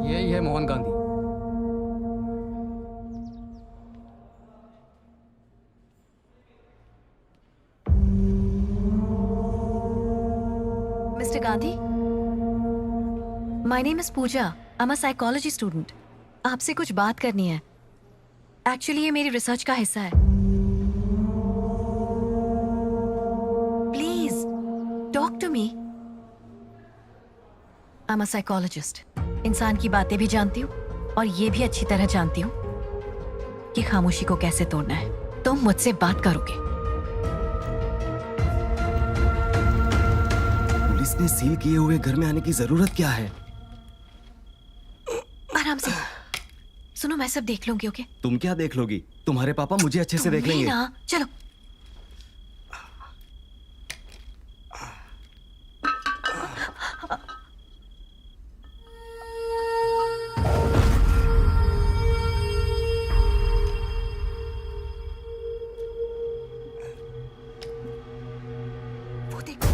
यही है Mohan Gandhi. Mr. Gandhi, my name is Pooja. I'm a psychology student. आपसे कुछ बात करनी है। एक्चुअली ये मेरी रिसर्च का हिस्सा है। Please talk to me. I'm a psychologist. इंसान की बातें भी जानती हूँ और ये भी अच्छी तरह जानती हूँ कि खामोशी को कैसे तोड़ना है। तुम मुझसे बात करोगे। पुलिस ने सील किए हुए घर में आने की जरूरत क्या है? आराम से सुनो, मैं सब देख लूंगी। ओके? तुम क्या देख लोगी? तुम्हारे पापा मुझे अच्छे से देख लेंगे ना। चलो। वो देखो।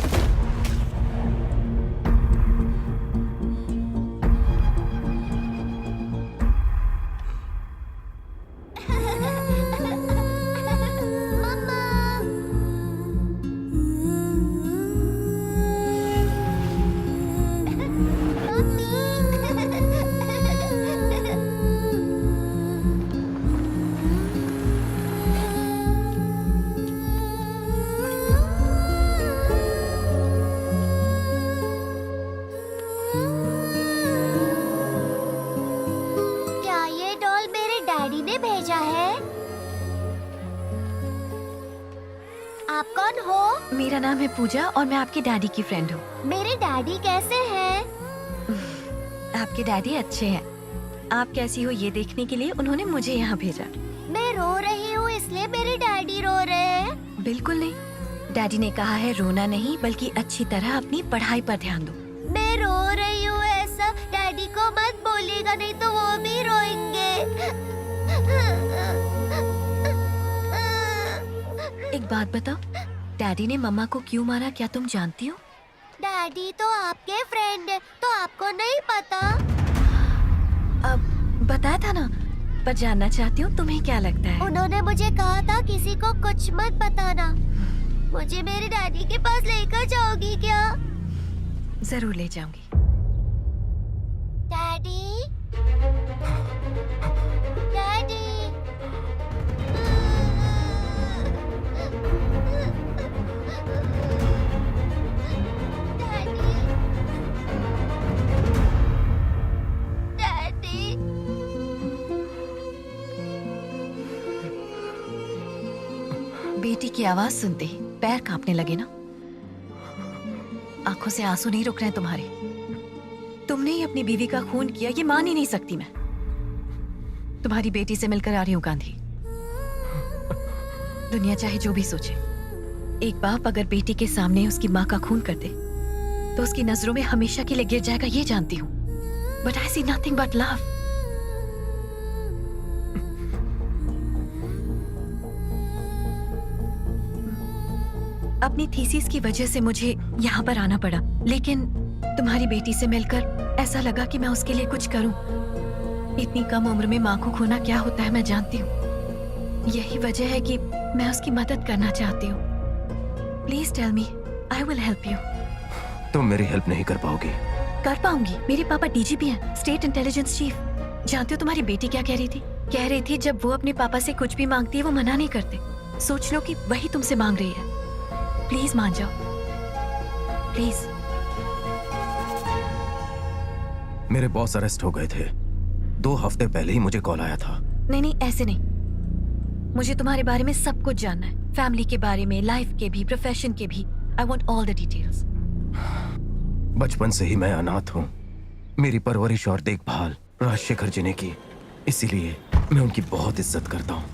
क्या ये डॉल मेरे डैडी ने भेजा है? आप कौन हो? मेरा नाम है पूजा और मैं आपके डैडी की फ्रेंड हूँ। मेरे डैडी कैसे हैं? आपके डैडी अच्छे हैं। आप कैसी हो ये देखने के लिए उन्होंने मुझे यहाँ भेजा। मैं रो रही हूँ इसलिए मेरे डैडी रो रहे हैं। बिल्कुल नहीं, डैडी ने कहा है रोना नहीं बल्कि अच्छी तरह अपनी पढ़ाई पर ध्यान दो। मैं रो रही हूँ ऐसा डैडी को मत बोलिएगा, नहीं तो वो भी रोएंगे। एक बात बताओ, डैडी ने मम्मा को क्यों मारा, क्या तुम जानती हो? डैडी तो आपके फ्रेंड है, तो आपको नहीं पता? अब बताया था ना, पर जानना चाहती हूँ तुम्हें क्या लगता है? उन्होंने मुझे कहा था किसी को कुछ मत बताना। मुझे मेरे डैडी के पास लेकर जाओगी क्या? जरूर ले जाऊंगी। Daddy, daddy. डैडी, बेटी की आवाज सुनते ही पैर कांपने लगे ना। आंखों से आंसू नहीं रुक रहे तुम्हारे। तुमने ही अपनी बीवी का खून किया, ये मान ही नहीं सकती मैं। तुम्हारी बेटी से मिलकर आ रही हूँ गांधी। दुनिया चाहे जो भी सोचे, एक बाप अगर बेटी के सामने उसकी माँ का खून कर दे तो उसकी नजरों में हमेशा के लिए गिर जाएगा, ये जानती हूँ। But I see nothing but love. अपनी थीसिस की वजह से मुझे यहाँ पर आना पड़ा, लेकिन तुम्हारी बेटी से मिलकर ऐसा लगा कि मैं उसके लिए कुछ करूं। इतनी कम उम्र में माँ को खोना क्या होता है मैं जानती हूँ। यही वजह है कि मैं उसकी मदद करना चाहती हूँ। Please tell me, I will help you. तुम मेरी हेल्प नहीं कर पाओगी। कर पाऊंगी। मेरे पापा डीजीपी हैं, स्टेट इंटेलिजेंस चीफ। जानते हो तुम्हारी बेटी क्या कह रही थी? कह रही थी जब वो अपने पापा से कुछ भी मांगती है वो मना नहीं करते। सोच लो कि वही तुमसे मांग रही है। प्लीज मान जाओ, प्लीज। मेरे बॉस अरेस्ट हो गए थे। 2 हफ्ते पहले ही मुझे कॉल आया था। नहीं नहीं, ऐसे नहीं। मुझे तुम्हारे बारे में सब कुछ जानना है, फैमिली के बारे में, लाइफ के भी, प्रोफेशन के भी। I want all the details. बचपन से ही मैं अनाथ हूँ। मेरी परवरिश और देखभाल राजशेखर जी ने की, इसीलिए मैं उनकी बहुत इज्जत करता हूँ।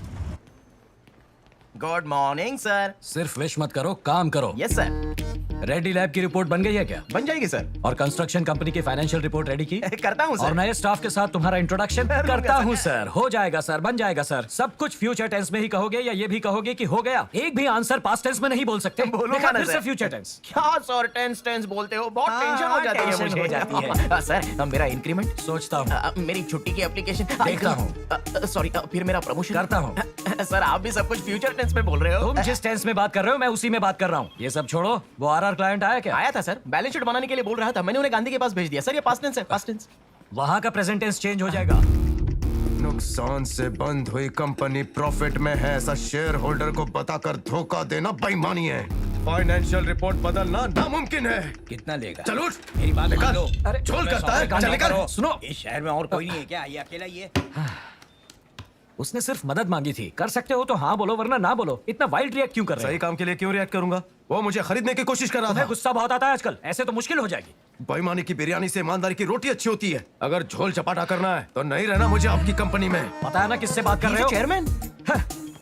Good morning sir. सिर्फ विश मत करो, काम करो। Yes sir. रेड्डी लैब की रिपोर्ट बन गई है क्या? बन जाएगी सर। और कंस्ट्रक्शन कंपनी की फाइनेंशियल रिपोर्ट रेडी की? करता हूँ और सर। नए स्टाफ के साथ तुम्हारा इंट्रोडक्शन करता हूँ सर। हो जाएगा सर, बन जाएगा सर। सब कुछ फ्यूचर टेंस में ही कहोगे या ये भी कहोगे कि हो गया? एक भी आंसर पास्ट टेंस में नहीं बोल सकते। बोलूंगा ना फिर से सर। Future tense. क्या सर टेंस टेंस बोलते हो? बहुत हाँ, टेंशन हो जाती है टेंशन मुझे। हो जाती है। सर मेरा इंक्रीमेंट, सोचता हूँ, मेरी छुट्टी की एप्लीकेशन देखता हूँ। सॉरी, फिर मेरा प्रमोशन करता हूँ। सर आप भी सब कुछ फ्यूचर टेंस में बोल रहे हो। तुम जिस टेंस में बात कर रहे हो मैं उसी में बात कर रहा हूँ। ये सब छोड़ो, वो आरआर क्लाइंट आया क्या? आया था सर, बैलेंस शीट बनाने के लिए बोल रहा था। मैंने उन्हें गांधी के पास भेज दिया। सर ये पास्ट टेंस है, पास्ट टेंस। वहाँ का प्रेजेंट टेंस चेंज हो जाएगा। नुकसान से बंद हुई कंपनी प्रॉफिट में है, ऐसा शेयर होल्डर को बताकर धोखा देना बेईमानी है। फाइनेंशियल रिपोर्ट बदलना नामुमकिन है। कितना लेगा? चल उठ, मेरी बात मान लो। अरे झोल करता है, काम चल निकल। करो। सुनो, इस शहर में और कोई नहीं है क्या? ये अकेला ही है? उसने सिर्फ मदद मांगी थी। कर सकते हो तो हाँ बोलो, वरना ना बोलो। इतना वाइल्ड रिएक्ट क्यों कर रहे सही हो? काम के लिए क्यों रिएक्ट करूंगा? वो मुझे खरीदने की कोशिश कर रहा तुम्हें था। गुस्सा बहुत आता है आजकल। ऐसे तो मुश्किल हो जाएगी। बेईमानी की बिरयानी से ईमानदारी की रोटी अच्छी होती है। अगर झोल चपाटा करना है तो नहीं रहना मुझे आपकी कंपनी में। पता है ना किससे बात कर रहे हो? चेयरमैन,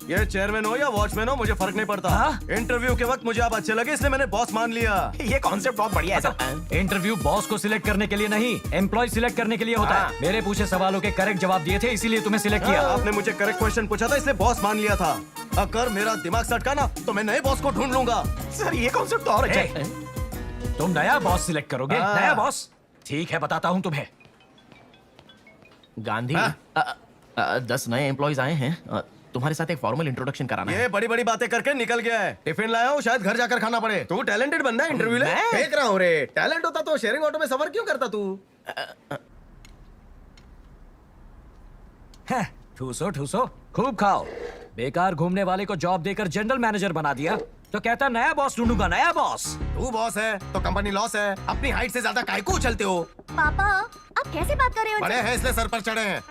ये चेयरमैन हो या वॉचमैन हो मुझे फर्क नहीं पड़ता। हाँ? इंटरव्यू के वक्त मुझे आप अच्छे लगे इसलिए मैंने बॉस मान लिया। ये कॉन्सेप्ट बहुत बढ़िया है सर। इंटरव्यू बॉस को सिलेक्ट करने के लिए नहीं, एम्प्लॉय सिलेक्ट करने के लिए होता हाँ। है। मेरे पूछे सवालों के करेक्ट जवाब दिए थे, इसीलिए तुम्हें सिलेक्ट किया। आपने मुझे करेक्ट क्वेश्चन पूछा था इसलिए बॉस मान लिया था। अगर मेरा दिमाग सटका ना तो मैं नए बॉस को ढूंढ लूंगा। सर ये कॉन्सेप्ट तो और अच्छा ए, है। तुम नया बॉस सिलेक्ट करोगे? हाँ। नया बॉस? ठीक है, बताता हूँ तुम्हें। गांधी, 10 नए एम्प्लॉइज आए हैं। तुम्हारे साथ एक फॉर्मल इंट्रोडक्शन कराना है। ये बड़ी बड़ी बातें करके निकल गया है। टिफिन लाया हूँ, शायद घर जाकर खाना पड़े। तू टैलेंटेड बनना है इंटरव्यू ले। मैं? फेंक रहा हूँ रे। टैलेंट होता तो शेयरिंग ऑटो में सफर क्यों करता तू? हैं, ठूसो ठूसो, खूब खाओ। बेकार घूमने वाले को जॉब देकर जनरल मैनेजर बना दिया तो कहता नया बॉस ढूंढूंगा। नया बॉस? तू बॉस है तो कंपनी लॉस है। अपनी हाइट से ज्यादा काय को उछलते हो? पापा आप कैसे बात कर रहे हो बड़े हैं इसलिए सर पर चढ़े हैं।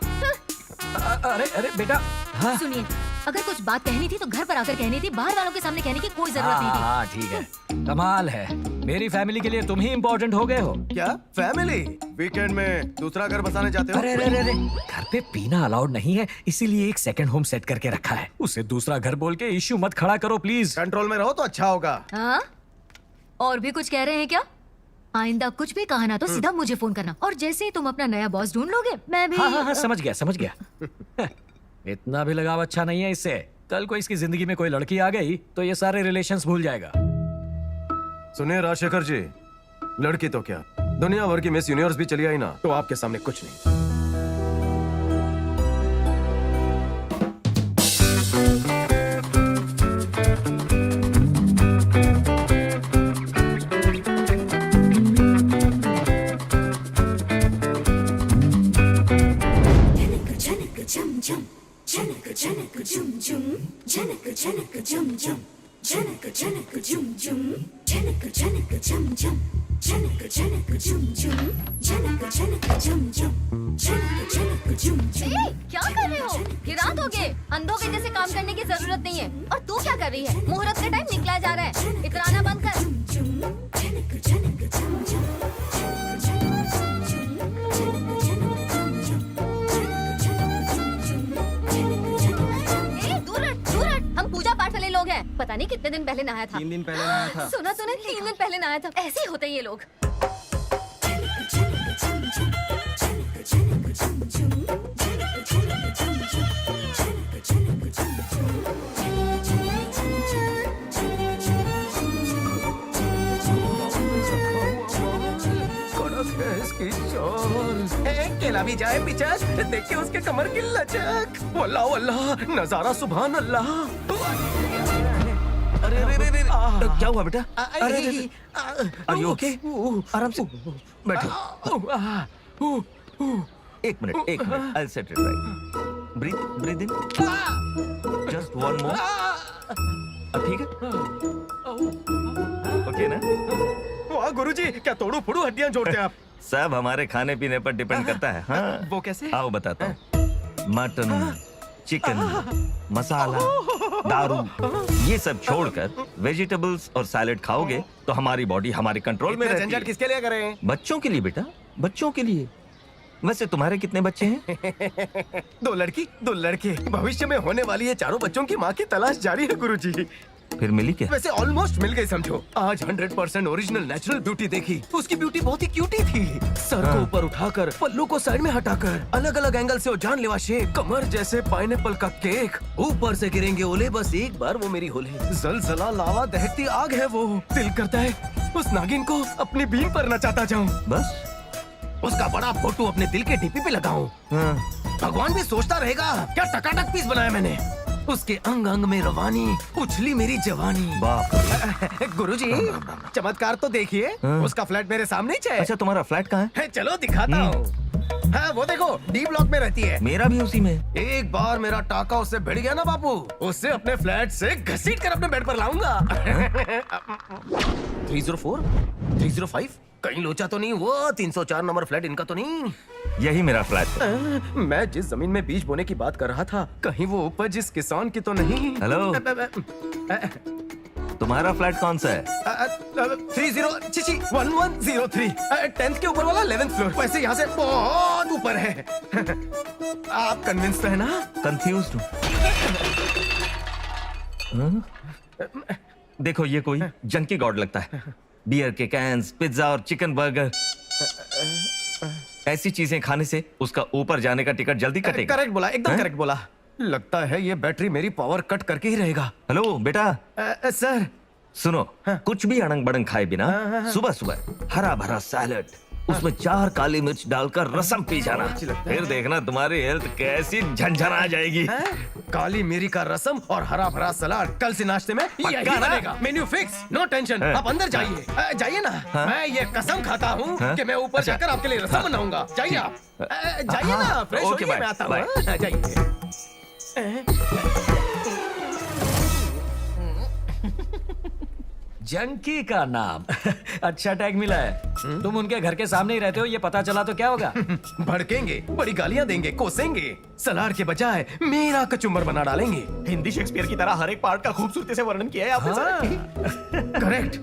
अरे अरे बेटा। हाँ सुनिए, अगर कुछ बात कहनी थी तो घर पर आकर कहनी थी, बाहर वालों के सामने कहने की कोई जरूरत नहीं थी। हाँ ठीक है। कमाल है, मेरी फैमिली के लिए तुम ही इम्पोर्टेंट हो गए हो। क्या फैमिली? वीकेंड में दूसरा घर बसाने जाते हो? अरे अरे अरे, घर पे पीना अलाउड नहीं है, इसीलिए एक सेकंड होम सेट करके रखा है। उसे दूसरा घर बोल के इश्यू मत खड़ा करो प्लीज। कंट्रोल में रहो तो अच्छा होगा। हाँ? और भी कुछ कह रहे हैं क्या? आइंदा कुछ भी कहा ना तो सीधा मुझे फोन करना, और जैसे ही तुम अपना नया बॉस ढूंढ लोगे मैं भी। हाँ हाँ हाँ, समझ गया समझ गया। इतना भी लगाव अच्छा नहीं है इससे। कल को इसकी जिंदगी में कोई लड़की आ गई तो ये सारे रिलेशंस भूल जाएगा। सुनिए राजशेखर जी, लड़की तो क्या, दुनिया भर की मिस यूनिवर्स भी चली आई ना तो आपके सामने कुछ नहीं। क्या कर रहे हो? ये रात हो गए, अंधों के जैसे काम करने की जरूरत नहीं है। और तू क्या कर रही है? मुहूर्त का टाइम निकला जा रहा है, इतराना बंद कर। दूर हट, दूर हट। हम पूजा पाठ वाले लोग हैं। पता नहीं कितने दिन पहले नहाया था। 3 दिन पहले नहाया था। सुना तूने? 3 दिन पहले नहाया था। ऐसे ही होते हैं ये लोग। कड़क है इसकी चाल। केला भी जाए पिचक, देखिए उसके कमर की लचक। वल्लाह वल्लाह, नजारा सुभान अल्लाह। अरे अरे अरे अरे, क्या हुआ बेटा? अरे आर यू ओके? आराम से बैठो। एक minute I'll set it right. Breathe in. Just one more. अब ठीक है? ओके ना? वाह गुरुजी, क्या तोड़ू फोड़ू हड्डियां जोड़ते हैं आप। सब हमारे खाने पीने पर डिपेंड करता है। हाँ वो कैसे? आओ बताता हूँ। मटन, चिकन, मसाला, दारू, ये सब छोड़कर वेजिटेबल्स और सैलेड खाओगे तो हमारी बॉडी हमारे कंट्रोल में इतना रहती झंझट है। किसके लिए करें? बच्चों के लिए बेटा, बच्चों के लिए। वैसे तुम्हारे कितने बच्चे हैं? 2 लड़की 2 लड़के। भविष्य में होने वाली ये चारों बच्चों की माँ की तलाश जारी है गुरुजी। फिर मिली क्या? वैसे ऑलमोस्ट मिल गई समझो। आज 100% ओरिजिनल नेचुरल ब्यूटी देखी। उसकी ब्यूटी बहुत ही क्यूटी थी। सर को ऊपर उठाकर, पल्लू को साइड में हटाकर, अलग अलग एंगल से वो जानलेवा शेप, कमर जैसे पाइनएप्पल का केक, ऊपर से गिरेंगे ओले, बस एक बार वो मेरी होले। जलजला लावा दहकती आग है वो। दिल करता है उस नागिन को अपनी बीन पर नचाता जाऊं। बस उसका बड़ा फोटो अपने दिल के डीपी पे लगाऊं। भगवान भी सोचता रहेगा क्या टकाटक पीस बनाया मैंने। उसके अंग अंग में रवानी, उछली मेरी जवानी। बाप रे। गुरुजी, चमत्कार तो देखिए। उसका फ्लैट मेरे सामने ही है। अच्छा, तुम्हारा फ्लैट कहाँ है? चलो दिखाता हूँ। हाँ वो देखो, डी ब्लॉक में रहती है। मेरा भी उसी में। एक बार मेरा टाका उससे भिड़ गया ना बापू, उससे अपने फ्लैट से घसीट कर अपने बेड पर लाऊंगा। 304, 305, कहीं लोचा तो नहीं? वो 304 नंबर फ्लैट इनका तो नहीं? यही मेरा फ्लैट है। मैं जिस जमीन में बीज बोने की बात कर रहा था, कहीं वो उपज इस किसान की तो नहीं? हेलो, तुम्हारा फ्लैट कौन सा है? 1103, 10th के ऊपर वाला 11th फ्लोर। वैसे यहाँ से बहुत ऊपर है। आप कन्विंस है ना? कंफ्यूज्ड हूँ। देखो, ये कोई जंकी गॉड लगता है। बियर के कैंस, पिज्जा और चिकन बर्गर, ऐसी चीजें खाने से उसका ऊपर जाने का टिकट जल्दी कटेगा। करेक्ट बोला, एकदम करेक्ट बोला। लगता है ये बैटरी मेरी पावर कट करके ही रहेगा। हेलो बेटा, सर सुनो, कुछ भी अड़ंग बड़ंग खाए बिना सुबह सुबह हरा भरा सैलेड, उसमें 4 काली मिर्च डालकर रसम पी जाना। फिर देखना तुम्हारी हेल्थ कैसी झंझना जाएगी। काली मिरी का रसम और हरा भरा सलाद कल से नाश्ते में यही ना? बनेगा। Menu fix, no tension. आप अंदर जाइए। जाइए ना। मैं ये कसम खाता हूँ कि मैं ऊपर जाकर आपके लिए रसम बनाऊंगा। जाइए आप। जाइए ना, फ्रेश ओके, होइए, बाय, मैं आता बाय। हूँ। जाइए। जंकी का नाम। अच्छा टैग मिला है। तुम उनके घर के सामने ही रहते हो, ये पता चला तो क्या होगा? भड़केंगे, बड़ी गालियां देंगे, कोसेंगे, सलाड के बजाय मेरा कचुम्बर बना डालेंगे। हिंदी शेक्सपियर की तरह हर एक पार्ट का खूबसूरती से वर्णन किया है आपने सर। करेक्ट,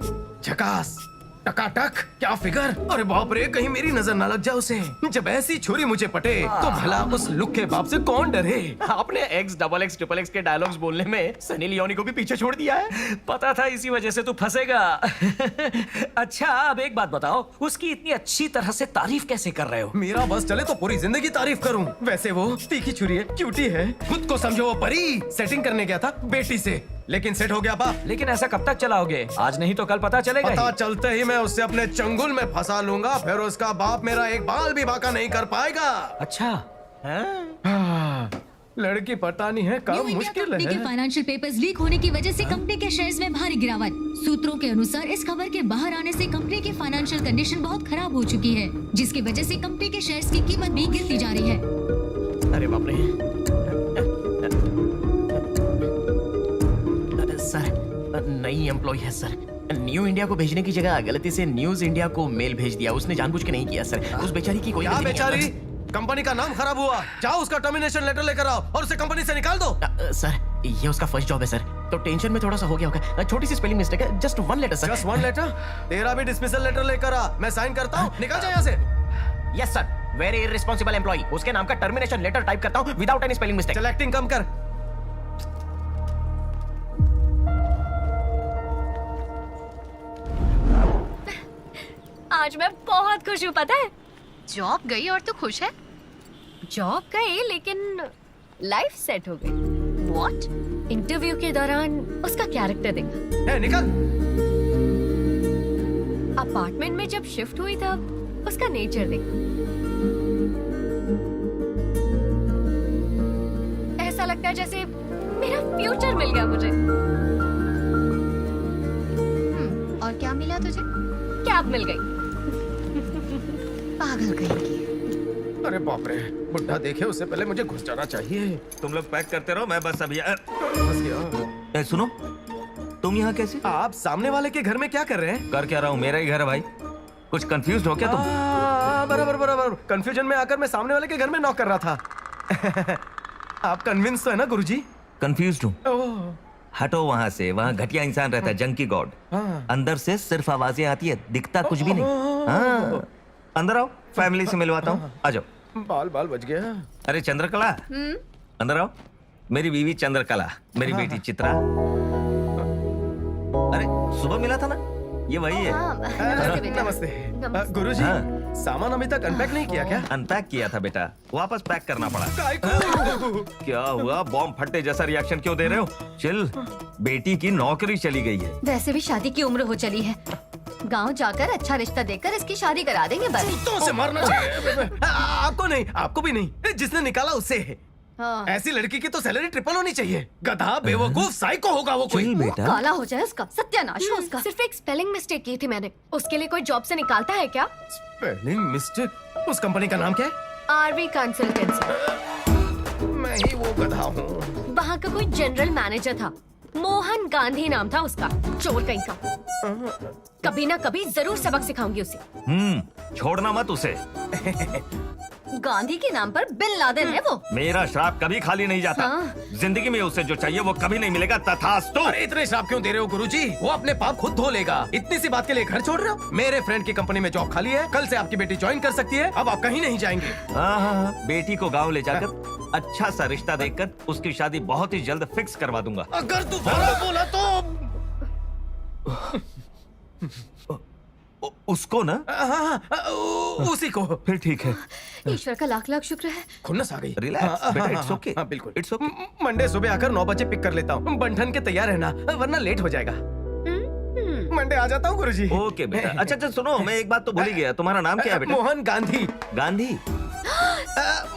झकास, टकाटक, क्या फिगर। अरे बाप रे, कहीं मेरी नजर ना लग जाए उसे। जब ऐसी छुरी मुझे पटे तो भला उस लुक के बाप से कौन डरे। आपने X, XX, XXX के डायलॉग्स बोलने में सनी लियोनी को भी पीछे छोड़ दिया है। पता था इसी वजह से तू फंसेगा। अच्छा, अब एक बात बताओ, उसकी इतनी अच्छी तरह से तारीफ कैसे कर रहे हो? मेरा बस चले तो पूरी जिंदगी तारीफ करूं। वैसे वो तीखी छुरी है, क्यूटी है, खुद को समझो वो परी। सेटिंग करने गया था बेटी से, लेकिन सेट हो गया बाप। लेकिन ऐसा कब तक चलाओगे? आज नहीं तो कल पता चलेगा ही। पता चलते ही मैं उससे अपने चंगुल में फंसा लूंगा। फिर उसका बाप मेरा एक बाल भी बाका नहीं कर पाएगा। अच्छा, लड़की पटानी है, काम मुश्किल कंपनी के है। फाइनेंशियल पेपर्स लीक होने की वजह से कंपनी के शेयर्स में भारी गिरावट। सूत्रों के अनुसार इस खबर के बाहर आने से कंपनी की फाइनेंशियल कंडीशन बहुत खराब हो चुकी है, जिसकी वजह से कंपनी के शेयर्स की कीमत भी गिरती जा रही है। अरे बाप रे। सर, नई एम्प्लॉय है सर। न्यू इंडिया को भेजने की जगह गलती से न्यूज इंडिया को मेल भेज दिया। उसने जानबूझ के नहीं किया सर। उस बेचारी की कोई क्या गलती नहीं है। बेचारी? कंपनी का नाम खराब हुआ। जाओ उसका टर्मिनेशन लेटर लेकर आओ और उसे कंपनी से निकाल दो। सर, ये उसका फर्स्ट जॉब है सर, तो टेंशन में थोड़ा सा हो गया होगा। छोटी सी स्पेलिंग मिस्टेक है। Just 1 letter sir. Just 1 letter? तेरा भी डिसमिसल लेटर लेकर आ, मैं साइन करता हूँ। निकल जा यहाँ से। Yes sir, very irresponsible employee. उसके नाम का टर्मिनेशन लेटर टाइप करता हूँ विदाउट एनी स्पेलिंग मिस्टेक। चल एक्टिंग कम कर। आज मैं बहुत खुश हूँ, पता है? जॉब गई और तू खुश है? जॉब गई लेकिन लाइफ सेट हो गई। व्हाट? इंटरव्यू के दौरान उसका कैरेक्टर देखा। निकल। अपार्टमेंट में जब शिफ्ट हुई तब उसका नेचर देखा। ऐसा लगता है जैसे मेरा फ्यूचर मिल गया मुझे। और क्या मिला तुझे? कैब मिल गई। पागल कहेंगी। अरे बाप रे, बुढ़ा देखे उससे पहले मुझे घुस जाना चाहिए। तुम लोग पैक करते रहो, मैं बस अभी फंस गया। सुनो, तुम यहाँ कैसे? आप सामने वाले के घर में क्या कर रहे हैं? कर क्या रहा हूँ, मेरा ही घर है भाई। कुछ कंफ्यूज हो क्या तुम? बराबर बराबर। कंफ्यूजन में आकर मैं सामने वाले के घर में नॉक कर रहा था। आप कन्विंस तो है ना गुरुजी? कंफ्यूज हूँ। ओह, हटो वहाँ से, वहाँ घटिया इंसान रहता है, जंकी गॉड। अंदर से सिर्फ आवाजें आती है, दिखता कुछ भी नहीं। हाँ, अंदर आओ, फैमिली से मिलवाता हूँ, आ जाओ। बाल बाल बच गया। अरे चंद्रकला, अंदर आओ। मेरी बीवी चंद्रकला, मेरी बेटी चित्रा। अरे सुबह मिला था ना, ये वही है। हाँ, नमस्ते बेटा। नमस्ते। नमस्ते। गुरुजी, हाँ। सामान अभी तक अनपैक नहीं किया क्या? अनपैक किया था बेटा, वापस पैक करना पड़ा। काय को? क्या हुआ, बॉम्ब फटने जैसा रिएक्शन क्यों दे रहे हो? चिल, बेटी की नौकरी चली गई है। वैसे भी शादी की उम्र हो चली है, गांव जाकर अच्छा रिश्ता देकर इसकी शादी करा देंगे बस। तो से मारना चाहिए। आपको नहीं, आपको भी नहीं, जिसने निकाला उससे है। हाँ। ऐसी लड़की की तो सैलरी ट्रिपल होनी चाहिए। गधा, बेवकूफ, साइको होगा वो कोई। चिल बेटा, काला हो जाए उसका, सत्यानाश हो उसका। सिर्फ एक स्पेलिंग मिस्टेक की थी मैंने, उसके लिए कोई जॉब से निकालता है क्या? Spelling mistake? उस कंपनी का नाम क्या है? RV consultancy. मैं ही वो गधा हूँ। वहाँ का कोई जनरल मैनेजर था, मोहन गांधी नाम था उसका। चोर कहीं का। कभी ना कभी जरूर सबक सिखाऊंगी उसे। छोड़ना मत उसे। गांधी के नाम पर बिन लादेन है वो। मेरा श्राप कभी खाली नहीं जाता। हाँ। जिंदगी में उसे जो चाहिए वो कभी नहीं मिलेगा, तथास्तु। अरे इतने श्राप क्यों दे रहे हो गुरुजी? वो अपने पाप खुद धो लेगा। इतनी सी बात के लिए घर छोड़ रहे हो? मेरे फ्रेंड की कंपनी में जॉब खाली है, कल से आपकी बेटी ज्वाइन कर सकती है। अब आप कहीं नहीं जाएंगे। हाँ, बेटी को गांव ले जाकर अच्छा सा रिश्ता देखकर उसकी शादी बहुत ही जल्द फिक्स करवा दूंगा। अगर तू बोला तो उसको ना? उसी को। फिर ठीक है। ईश्वर का लाख लाख शुक्र है। खुन्नस आ गई। रिलैक्स बेटा, इट्स ओके। हाँ, बिल्कुल इट्स ओके। मंडे सुबह आकर 9 बजे पिक कर लेता हूँ। बंठन के तैयार रहना, वरना लेट हो जाएगा। मंडे आ जाता हूँ गुरुजी। ओके बेटा। अच्छा सुनो, मैं एक बात तो भूल ही गया, तुम्हारा नाम क्या है बेटा? मोहन गांधी। गांधी?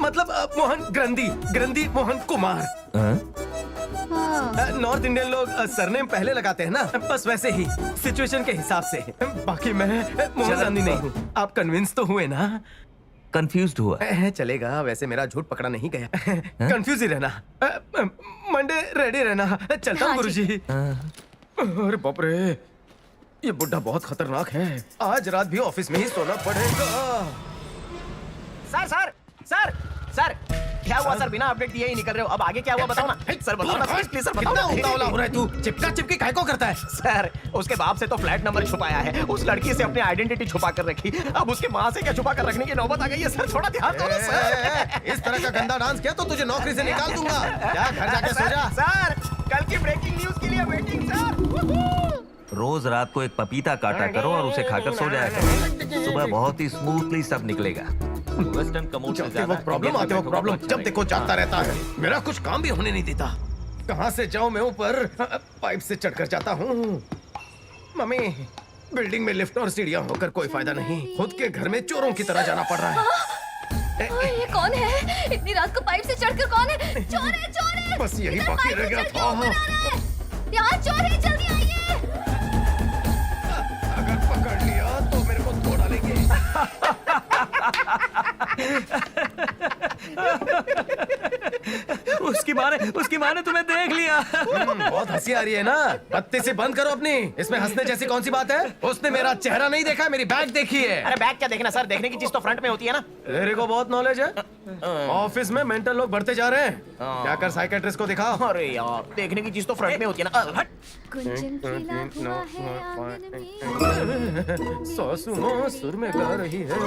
मतलब मोहन ग्रंथी, ग्रंथी मोहन कुमार। नॉर्थ इंडियन लोग सरनेम पहले लगाते हैं ना, बस वैसे ही सिचुएशन के हिसाब से। बाकी मैं मोहन गांधी नहीं हूँ। आप कन्विंस तो हुए ना? कंफ्यूज्ड हुआ? चलेगा, वैसे मेरा झूठ पकड़ा नहीं गया। कंफ्यूज ही रहना। मंडे रेडी रहना। चलता हूँ गुरुजी। अरे बाप रे, ये बुड्ढा बहुत खतरनाक है। आज रात भी ऑफिस में ही सोना पड़ेगा। सर सर सर सर, क्या हुआ सर? बिना अपडेट दिए ही निकल रहे हो। अब आगे क्या हुआ बताओ ना। सर बताओ ना प्लीज सर, बताओ कितना ना। उतावला हो रहा है तू? चिपका चिपकी काय को करता है? सर, उसके बाप से तो फ्लैट नंबर छुपाया है, उस लड़की से अपनी आइडेंटिटी छुपा कर रखी, अब उसके माँ से क्या छुपा कर रखने की नौबत आ गई है। सर थोड़ा ध्यान दो ना सर। इस तरह का गंदा डांस किया तो तुझे नौकरी से निकाल दूंगा। क्या घर जाके सो जा। सर, कल की ब्रेकिंग न्यूज के लिए वेटिंग सर। रोज रात को एक पपीता काटा करो और उसे खाकर सो जाया करो। सुबह बहुत ही स्मूथली सब निकलेगा। वेस्टर्न कमोड से जब ज्यादा प्रॉब्लम आते वक्त प्रॉब्लम, जब देखो जाता रहता है। मेरा कुछ काम भी होने नहीं देता। कहाँ से जाऊं मैं ऊपर? पाइप से चढ़कर जाता हूँ। मम्मी, बिल्डिंग में लिफ्ट और सीढ़ियां होकर कोई फायदा नहीं। खुद के घर में चोरों की तरह जाना पड़ रहा है। ये कौन है? इतनी रात को पाइप से चढ़कर कौन है? चोर है, चोर है। बस यही इधर बाकी पाइप रह से गया चढ़ के था। ऊपर आ रहा है। यहाँ चोर है, जल्दी आइए। अगर पकड़ लिया तो मेरे को धो डालेंगे। उसकी माँ ने तुम्हें देख लिया। बहुत हंसी आ रही है ना? बत्ती से बंद करो अपनी। इसमें हंसने जैसी कौन सी बात है? उसने मेरा चेहरा नहीं देखा, मेरी बैग देखी है। अरे बैग क्या देखना सर, देखने की चीज तो फ्रंट में होती है ना। तेरे को बहुत नॉलेज है। ऑफिस में मेंटल लोग बढ़ते जा रहे हैं। क्या कर साइकेट्रिस्ट को दिखाओ। अरे यार, देखने की चीज तो फ्रंट में होती है ना। हट। गुंजन खिला हुआ है आंगन में। सासू माँ सुर में गा रही है।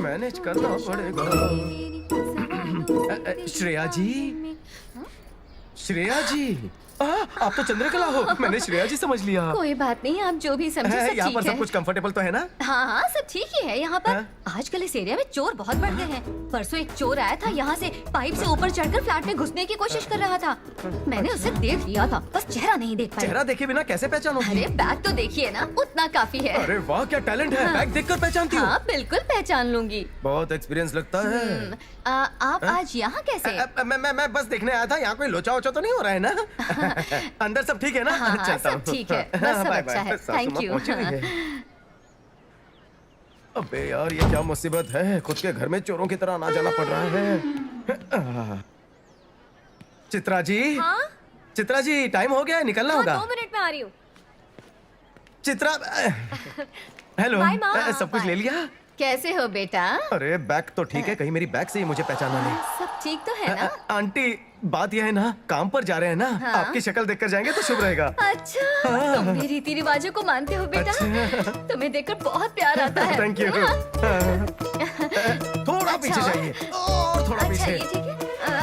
मैनेज करना पड़ेगा। श्रेया जी, श्रेया जी, आप तो चंद्रकला हो। मैंने श्रेया जी समझ लिया। कोई बात नहीं, आप जो भी समझे सब यहाँ ठीक पर सब है। कुछ कंफर्टेबल तो है ना? हाँ हाँ, सब ठीक ही है यहाँ पर। आजकल इस एरिया में चोर बहुत बढ़ गए हैं। परसों एक चोर आया था, यहाँ से पाइप से ऊपर चढ़कर फ्लैट में घुसने की कोशिश कर रहा था। मैंने उसे देख लिया था, बस चेहरा नहीं देख पाया। चेहरा देखे बिना कैसे पहचानोगी? अरे बैग तो देखिए ना, उतना काफी है। अरे वाह, क्या टैलेंट है। बैग देखकर पहचानती हो? हाँ बिल्कुल पहचान लूंगी। बहुत एक्सपीरियंस लगता है। आप आज यहाँ कैसे? मैं बस देखने आया था, यहाँ कोई लोचा वोचा तो नहीं हो रहा है ना? अंदर सब ठीक है ना? हाँ, चलता सब हूँ। ठीक है, बस सब बाय अच्छा बाय। है। सासू थैंक माँ यू। पहुंची हुई है। अबे यार, ये क्या मुसीबत है? खुद के घर में चोरों की तरह आना जाना पड़ रहा है। चित्रा जी, हाँ? चित्रा जी, टाइम हो गया है, निकलना होगा। 2 मिनट में आ रही हूँ। चित्रा, हेलो। बाय माँ। सब कुछ ले लिया? कैसे हो बेटा? अरे बैग तो ठीक है, कहीं मेरी बैग से ही मुझे पहचाना नहीं। सब ठीक तो है ना? आंटी, बात यह है ना, काम पर जा रहे हैं ना, हाँ? आपकी शक्ल देखकर जाएंगे तो शुभ रहेगा। अच्छा, तुम भी रीति रिवाजों को मानते हो बेटा। तुम्हें देखकर बहुत प्यार आता है। Thank you. थोड़ा पीछे अच्छा। जाइए, और थोड़ा अच्छा, पीछे, ये ठीक है।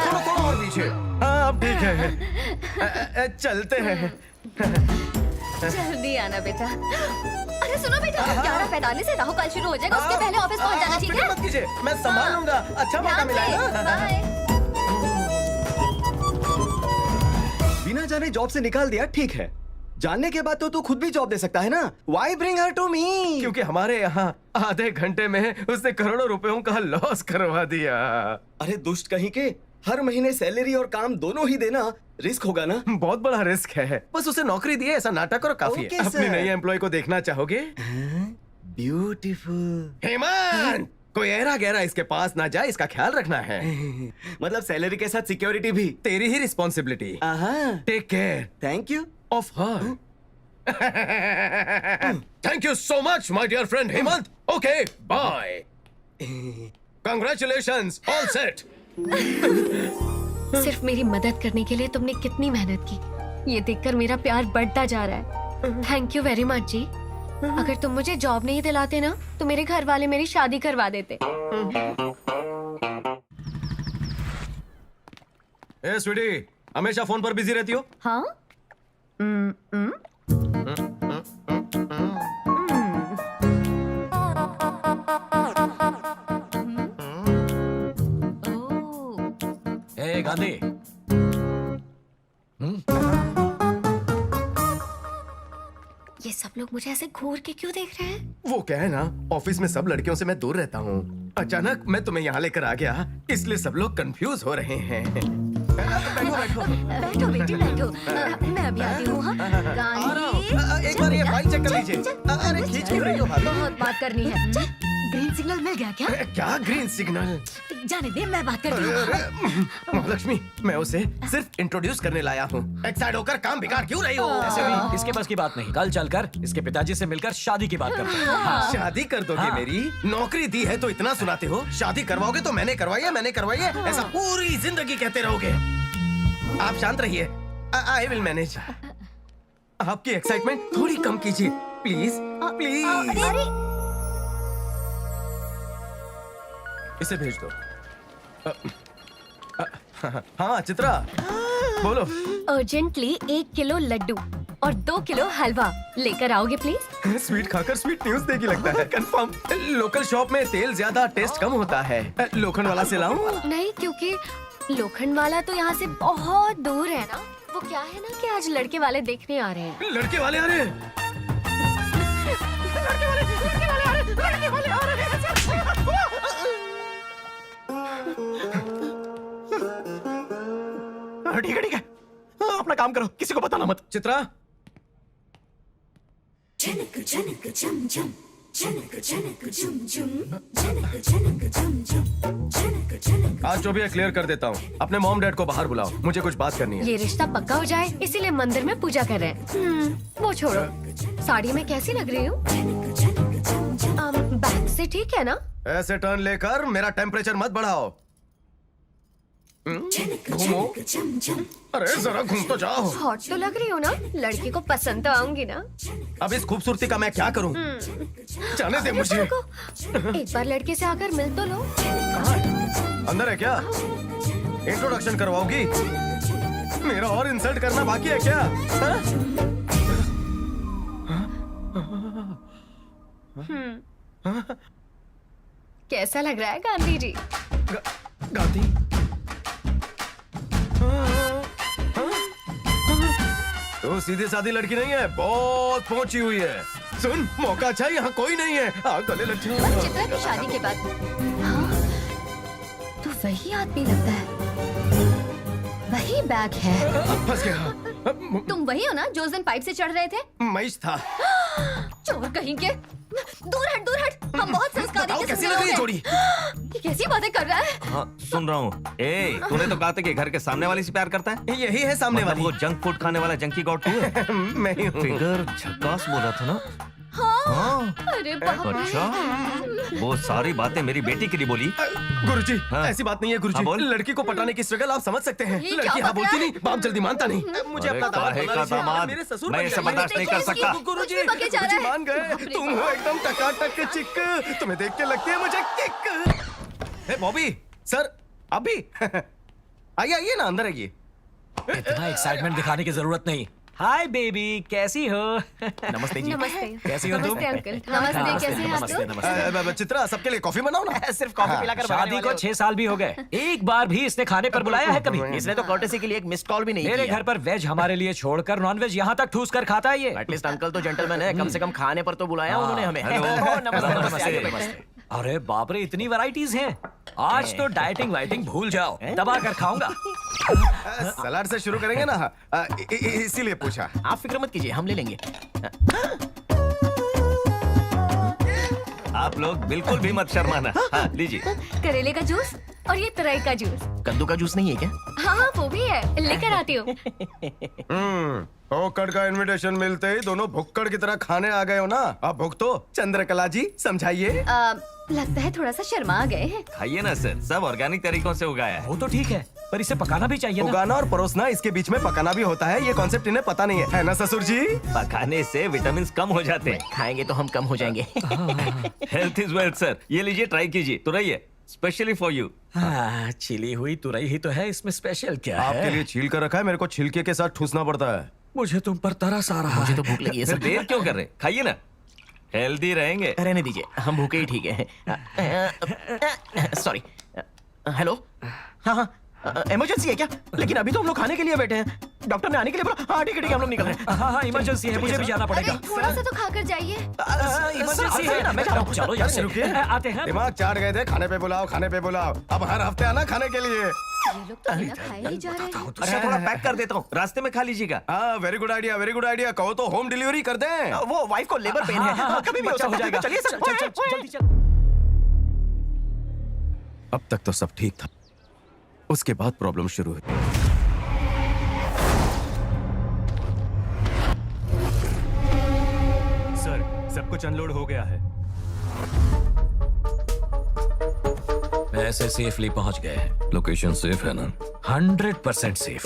थोड़ा और पीछे। हाँ अब ठीक है। चलते हैं। जल्दी आना बेटा। अरे सुनो बेटा, 11:45 से राहु काल शुरू हो जाएगा, उसके पहले ऑफिस पहुंच जाना, ठीक फिक्र है? मत कीजिए, मैं संभाल लूंगा। अच्छा मौका मिला है ना। बाय। बिना जाने जॉब से निकाल दिया, ठीक है। जानने के बाद तो तू खुद भी जॉब दे सकता है ना। Why bring her to me? क्योंकि हमारे यहाँ आधे घंटे में उसने करोड़ों रुपयों का लॉस करवा दिया। अरे दुष्ट कहीं के, हर महीने सैलरी और काम दोनों ही देना रिस्क होगा ना। बहुत बड़ा रिस्क है। बस उसे नौकरी दी है, ऐसा नाटक और काफी Okay, है। अपनी sir. नई एम्प्लॉय को देखना चाहोगे? ब्यूटीफुल। हेमंत, कोई ऐरा गहरा इसके पास ना जाए, इसका ख्याल रखना है। मतलब सैलरी के साथ सिक्योरिटी भी। तेरी ही responsibility. Take care thank you. of her. Thank you so much, my dear friend Hemant. Okay, bye. Congratulations, all set. सिर्फ मेरी मदद करने के लिए तुमने कितनी मेहनत की, ये देखकर मेरा प्यार बढ़ता जा रहा है। थैंक यू वेरी मच जी। अगर तुम मुझे जॉब नहीं दिलाते ना, तो मेरे घर वाले मेरी शादी करवा देते। ए स्वीटी, हमेशा फोन पर बिजी रहती हो? हाँ? ए गांधी, ये सब लोग मुझे ऐसे घूर के क्यों देख रहे हैं? वो क्या है ना, ऑफिस में सब लड़कियों से मैं दूर रहता हूँ। अचानक मैं तुम्हें यहाँ लेकर आ गया, इसलिए सब लोग कंफ्यूज हो रहे हैं। बैठो बेटी बैठो। मैं अभी आती हूँ। हाँ? गांधी, एक बार ये फाइल चेक कर लीजिए। अरे खींच क्यों रही हो भाभी? बहुत बात करनी है। ग्रीन सिग्नल मिल गया क्या? क्या ग्रीन सिग्नल? जाने दे, मैं बात करती हूँ। महालक्ष्मी, मैं उसे सिर्फ इंट्रोड्यूस करने लाया हूँ। एक्साइड होकर काम बिगाड़ क्यों रही हो? ऐसे भी इसके बस की बात नहीं। कल चलकर इसके पिताजी से मिलकर शादी की बात करते हैं। हाँ। शादी कर दोगे हाँ। मेरी? नौकरी दी है तो इतना सुनाते हो, शादी करवाओगे तो मैंने करवाई है, ऐसा पूरी जिंदगी कहते रहोगे। आप शांत रहिए, आई विल मैनेज। आपकी एक्साइटमेंट थोड़ी कम कीजिए, प्लीज प्लीज। इसे भेज दो। हाँ चित्रा, बोलो। अर्जेंटली 1 किलो लड्डू और 2 किलो हलवा लेकर आओगे प्लीज? स्वीट खाकर स्वीट न्यूज देगी लगता है। कंफर्म। लोकल शॉप में तेल ज्यादा, टेस्ट कम होता है। लोखंड वाला से लाऊं? नहीं, क्योंकि लोखंड वाला तो यहाँ से बहुत दूर है ना। वो क्या है ना कि आज लड़के वाले देखने आ रहे हैं। लड़के वाले आ रहे हैं? ठीक है। हाँ, अपना काम करो, किसी को बताना मत। चित्रा, आज जो भी है क्लियर कर देता हूँ। अपने मॉम डैड को बाहर बुलाओ, मुझे कुछ बात करनी है। ये रिश्ता पक्का हो जाए, इसीलिए मंदिर में पूजा कर रहे हैं। वो छोड़ो, साड़ी में कैसी लग रही हूँ? बैक से ठीक है ना? ऐसे टर्न लेकर मेरा टेम्परेचर मत बढ़ाओ। घूमो। अरे जरा घूम तो जाओ। हॉट तो लग रही हो ना, लड़के को पसंद तो आऊंगी ना। अब इस खूबसूरती का मैं क्या करूं? जाने दे मुझे। एक बार लड़के से आकर मिल तो लो। अंदर है क्या? इंट्रोडक्शन करवाओगी? मेरा और इंसल्ट करना बाकी है क्या? कैसा लग रहा है गांधी जी? गांधी? तो सीधी सादी लड़की नहीं है, बहुत पहुंची हुई है। सुन, मौका अच्छा है, यहाँ कोई नहीं है। गले लग जाओ। चित्रा की शादी के बाद। हाँ, तो वही आदमी लगता है, वही बैग है। फंस गया। तुम वही हो ना जो उस दिन पाइप से चढ़ रहे थे? मैच था। चोर कहीं के। दूर हट, दूर हट। हम बहुत संस्कारी बताओ कैसी किस्म के लग लोग रही है हैं। जोड़ी? ये कैसी बातें कर रहा है? हाँ सुन रहा हूँ। ए तूने तो कहा था कि घर के सामने वाली से प्यार करता है। यही है सामने मतलब वाली। वो जंक फूड खाने वाला जंकी गॉड तू है। मैं ही हूँ। फिगर झकास बोला था ना। हाँ। अरे बाप रे। अच्छा, वो सारी बातें मेरी बेटी के लिए बोली। गुरुजी, हाँ। ऐसी बात नहीं है हाँ, गुरुजी। बोल। लड़की को पटाने की स्ट्रगल आप समझ सकते हैं। ये लड़की क्या हाँ बक बोलती रहा है? नहीं, बाप जल्दी मानता नहीं। मुझे अरे अपना दामाद काहे बना का लीजिए। दामाद? मेरे ससुर मैं बन इसे जाइए। बर्दाश्त नहीं कर सकता। गुरुजी, कुछ भी बके जा रहा गुरुजी है। मान गए। बाप रे तुम हो एकदम टकाटक चिक। तुम्हें देख के लगती है मुझे किक। हे बॉबी, सर अभी आइए आइए ना, अंदर आइए। इतना एक्साइटमेंट दिखाने की जरूरत नहीं। हाय बेबी, कैसी हो? नमस्ते जी। नमस्ते। कैसी हो तुम? नमस्ते अंकल। नमस्ते, कैसे हैं आप नमस्ते, लोग? नमस्ते। चित्रा, सबके लिए कॉफी बनाओ ना। सिर्फ कॉफी पिलाकर शादी को 6 साल भी हो गए, एक बार भी इसने खाने पर बुलाया है कभी? इसने तो कर्टेसी के लिए एक मिस्ड कॉल भी नहीं मेरे किया। घर पर वेज हमारे लिए छोड़कर नॉनवेज यहाँ तक ठूस कर खाता है ये। एटलीस्ट अंकल तो जेंटलमैन है, कम से कम खाने पर तो बुलाया उन्होंने हमें। हेलो। ओह, नमस्ते, नमस्ते, आइए नमस्ते। बैठिए। अरे बाप रे, इतनी वैरायटीज हैं। आज तो डाइटिंग वाइटिंग भूल जाओ, दबा कर खाऊंगा। सलाद से शुरू करेंगे ना। इसीलिए पूछा। आप फिक्र मत कीजिए, हम ले लेंगे। आप लोग बिल्कुल भी मत शर्माना। हाँ, लीजिए। करेले का जूस और ये तुरई का जूस। कद्दू का जूस नहीं है क्या? हाँ हाँ, वो भी है, लेकर आती हूँ। भुक्कड़ का इनविटेशन मिलते ही दोनों भुक्कड़ की तरह खाने आ गए हो ना। अब भुक तो चंद्रकला जी समझाइए। लगता है थोड़ा सा शर्मा गए हैं। खाइए ना सर, सब ऑर्गेनिक तरीकों से उगाया है। वो तो ठीक है, पर इसे पकाना भी चाहिए ना। उगाना और परोसना, इसके बीच में पकाना भी होता है। ये कॉन्सेप्ट इन्हें पता नहीं है ना ससुर जी? पकाने से विटामिन कम हो जाते हैं। खाएंगे तो हम कम हो जाएंगे। Health is wealth sir. ये लीजिए, ट्राई कीजिए। तो रहिए, स्पेशली फॉर यू। हाँ, छिली हुई तुरई ही तो है, इसमें स्पेशल क्या आपके है? लिए छील कर रखा है, मेरे को छिलके के साथ ठूसना पड़ता है। मुझे तुम पर तरस आ रहा मुझे है। तो भूख लगी है फिर सर। देर क्यों कर रहे? खाइए ना, हेल्दी रहेंगे। रहने दीजिए, हम भूखे ही ठीक है। सॉरी। हेलो। हाँ हाँ, इमरजेंसी है क्या? लेकिन अभी तो हम लोग खाने के लिए बैठे हैं। डॉक्टर ने आने के लिए बोला। हाँ ठीक है, हम लोग निकल रहे हैं। हाँ हाँ, इमरजेंसी है, मुझे भी जाना अरे पड़ेगा। थोड़ा सा तो खाकर जाइए। इमरजेंसी सर, है मैं जा रहा हूँ। चलो यार, अरे रुकिए। आते हैं। दिमाग चाट गए थे, खाने पे बुलाओ खाने पे बुलाओ। अब हर हफ्ते आना खाने के लिए। ये लोग तो बिना खाए ही जा रहे हैं। अच्छा, थोड़ा पैक कर देता हूँ, रास्ते में खा लीजिएगा। हाँ, very good idea, very good idea. कहो तो होम डिलीवरी कर दें। वो वाइफ को लेबर पेन है। हाँ, कभी भी बच्चा हो सकता है। जाएगा। चलिए सर, चल, चल, चल, जल्दी चल। अब तक तो सब ठीक था, उसके बाद प्रॉब्लम शुरू हुई। सर, सब कुछ अनलोड हो गया है। ऐसे सेफली पहुंच गए हैं। लोकेशन सेफ है ना? 100% सेफ।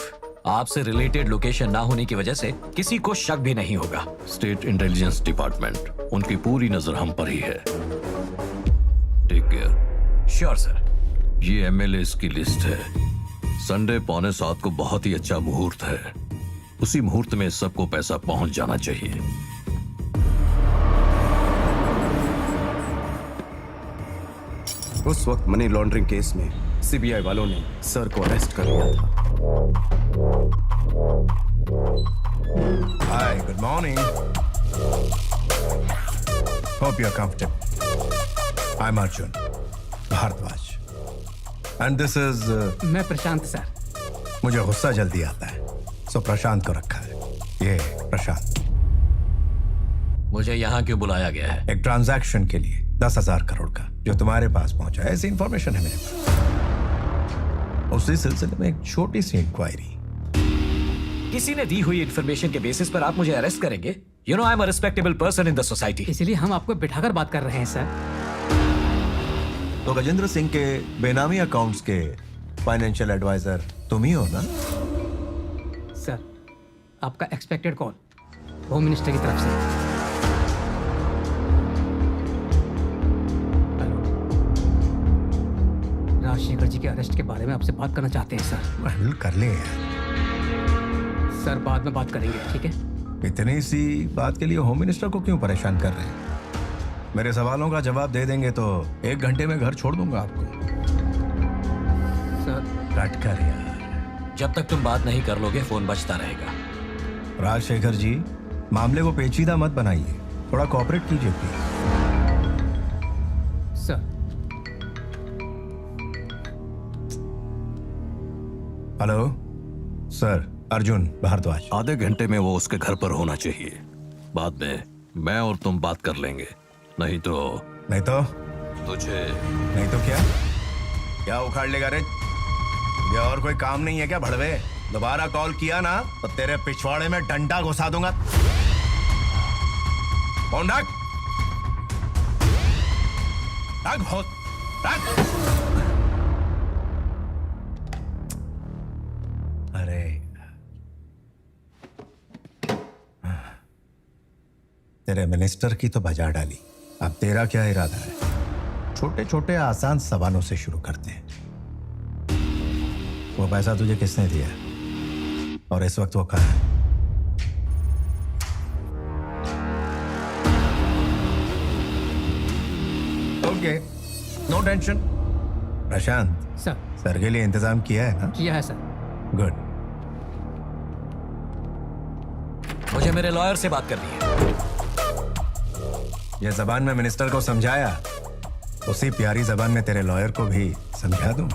आपसे रिलेटेड लोकेशन ना होने की वजह से किसी को शक भी नहीं होगा। स्टेट इंटेलिजेंस डिपार्टमेंट, उनकी पूरी नजर हम पर ही है। Take care. Sure sir. ये एमएलए की लिस्ट है। संडे 6:45 को बहुत ही अच्छा मुहूर्त है। उसी मुहूर्त में सबको पैसा पहुंच जाना चाहिए। उस वक्त मनी लॉन्ड्रिंग केस में सीबीआई वालों ने सर को अरेस्ट कर लिया था। Hi, good morning. Hope you're comfortable. I'm Arjun Bharadwaj. And this is... मैं प्रशांत सर। मुझे गुस्सा जल्दी आता है, सो प्रशांत को रखा है। ये प्रशांत। मुझे यहाँ क्यों बुलाया गया है? एक ट्रांजैक्शन के लिए 10,000 करोड़ का, जो तुम्हारे पास पहुंचा है। ऐसी इंफॉर्मेशन है मेरे पास। उसी सिलसिले में एक छोटी सी इंक्वायरी। किसी ने दी हुई इन्फॉर्मेशन के बेसिस पर आप मुझे अरेस्ट करेंगे? You know, I am a respectable person in the society. इसीलिए हम आपको बिठाकर बात कर रहे हैं सर। तो गजेंद्र सिंह के बेनामी अकाउंट्स के फाइनेंशियल एडवाइजर तुम ही हो ना? सर, आपका एक्सपेक्टेड कॉल होम मिनिस्टर की तरफ से। हेलो, राजशेखर जी के अरेस्ट के बारे में आपसे बात करना चाहते हैं सर। हैंडल कर ले यार। सर, बाद में बात करेंगे, ठीक है? इतनी सी बात के लिए होम मिनिस्टर को क्यों परेशान कर रहे हैं? मेरे सवालों का जवाब दे देंगे तो 1 घंटे में घर छोड़ दूंगा आपको। सर, कट कर यार। जब तक तुम बात नहीं कर लोगे, फोन बजता रहेगा। राजशेखर जी, मामले को पेचीदा मत बनाइए, थोड़ा कोऑपरेट कीजिए please. Sir, hello sir, Arjun Bhardwaj. आधे घंटे में वो उसके घर पर होना चाहिए। बाद में मैं और तुम बात कर लेंगे। नहीं तो तुझे नहीं तो क्या उखाड़ लेगा रे? ये और कोई काम नहीं है क्या भड़वे? दोबारा कॉल किया ना तो तेरे पिछवाड़े में डंडा घुसा दूंगा। फोन रख। अरे तेरे मिनिस्टर की तो बजा डाली, अब तेरा क्या इरादा है? छोटे छोटे आसान सवालों से शुरू करते हैं। वो पैसा तुझे किसने दिया और इस वक्त वो कहाँ है? Okay, no tension. Prashant, sir sir के लिए इंतजाम किया है ना? किया है सर। गुड। मुझे मेरे लॉयर से बात करनी है। ये जबान में मिनिस्टर को समझाया, उसी प्यारी जबान में तेरे लॉयर को भी समझा दूं।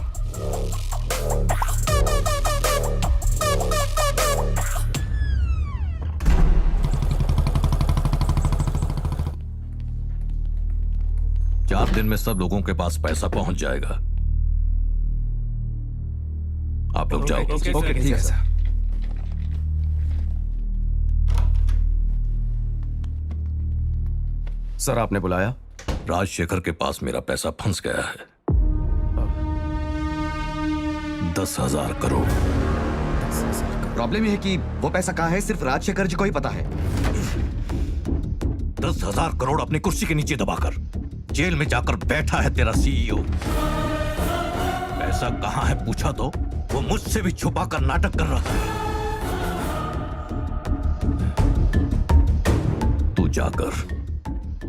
चार दिन में सब लोगों के पास पैसा पहुंच जाएगा। आप लोग जाओ। ओके, ठीक है सर। सर आपने बुलाया? राजशेखर के पास मेरा पैसा फंस गया है। 10,000 करोड़। प्रॉब्लम यह है कि वो पैसा कहाँ है सिर्फ राजशेखर जी को ही पता है। 10,000 करोड़ अपनी कुर्सी के नीचे दबाकर जेल में जाकर बैठा है तेरा सीईओ। पैसा कहाँ है पूछा तो वो मुझसे भी छुपा कर नाटक कर रहा है। तू जाकर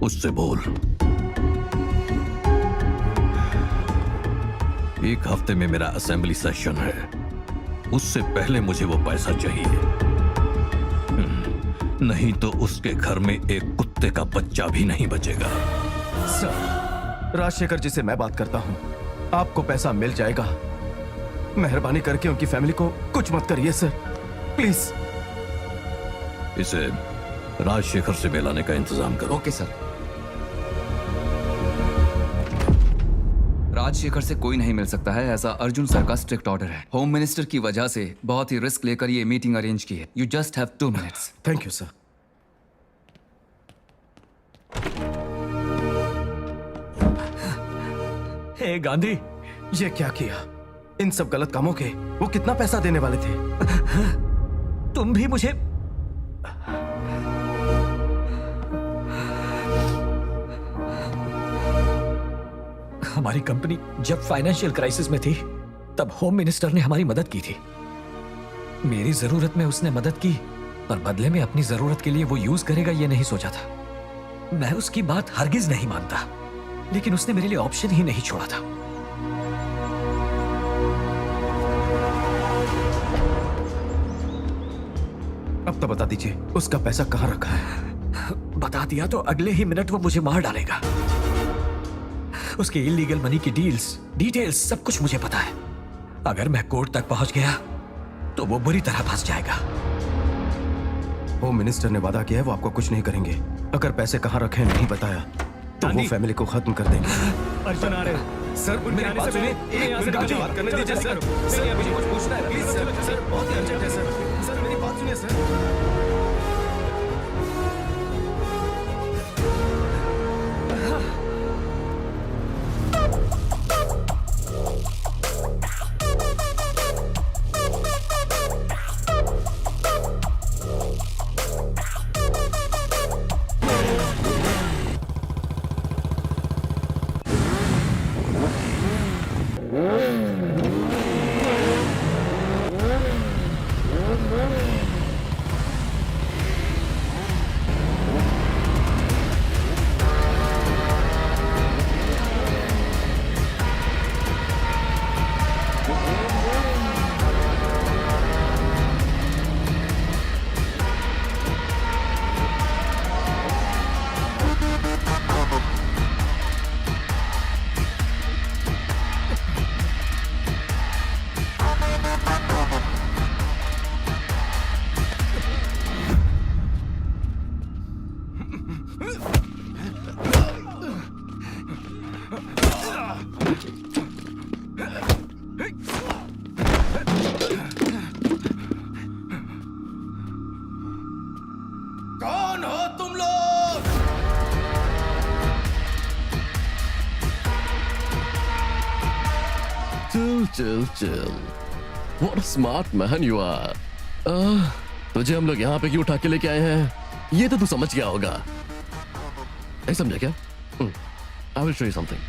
उससे बोल, एक हफ्ते में मेरा असेंबली सेशन है, उससे पहले मुझे वो पैसा चाहिए, नहीं तो उसके घर में एक कुत्ते का बच्चा भी नहीं बचेगा। सर, राजशेखर जी से मैं बात करता हूं, आपको पैसा मिल जाएगा। मेहरबानी करके उनकी फैमिली को कुछ मत करिए सर, प्लीज। इसे राजशेखर से मिलाने का इंतजाम करो। Okay sir. राजशेखर से कोई नहीं मिल सकता है, ऐसा अर्जुन सर का स्ट्रिक्ट ऑर्डर है। होम मिनिस्टर की वजह से बहुत ही रिस्क लेकर ये मीटिंग अरेंज की है। You just have 2 minutes. Thank you sir. Hey Gandhi, ये क्या किया? इन सब गलत कामों के वो कितना पैसा देने वाले थे? तुम भी मुझे हमारी कंपनी जब फाइनेंशियल क्राइसिस में थी तब होम मिनिस्टर ने हमारी मदद की थी। मेरी जरूरत में उसने मदद की, पर बदले में अपनी जरूरत के लिए वो यूज करेगा ये नहीं सोचा था। मैं उसकी बात हरगिज नहीं मानता, लेकिन उसने मेरे लिए ऑप्शन ही नहीं छोड़ा था। अब तो बता दीजिए उसका पैसा कहाँ रखा है? बता दिया तो अगले ही मिनट वो मुझे मार डालेगा। उसके इलीगल मनी की डिटेल्स सब कुछ मुझे पता है। अगर मैं कोर्ट तक पहुंच गया तो वो बुरी तरह फंस जाएगा। होम मिनिस्टर ने वादा किया है वो आपको कुछ नहीं करेंगे। अगर पैसे कहाँ रखे नहीं बताया तो वो फैमिली को खत्म कर देंगे। अर्जुन आ रहे। सर मेरी बात सुनिए, एक मिनट मुझे बात करने दीजिए सर। सर मुझे कुछ पूछना है प्लीज सर। सर बहुत ही अर्जेंट है सर। सर मेरी बात सुनिए सर। कौन हो तुम लोग? Chill. What a smart man you are. तुझे हम लोग यहाँ पे क्यों उठा के लेके आए हैं? ये तो तू समझ गया होगा। नहीं समझा क्या? I will show you something.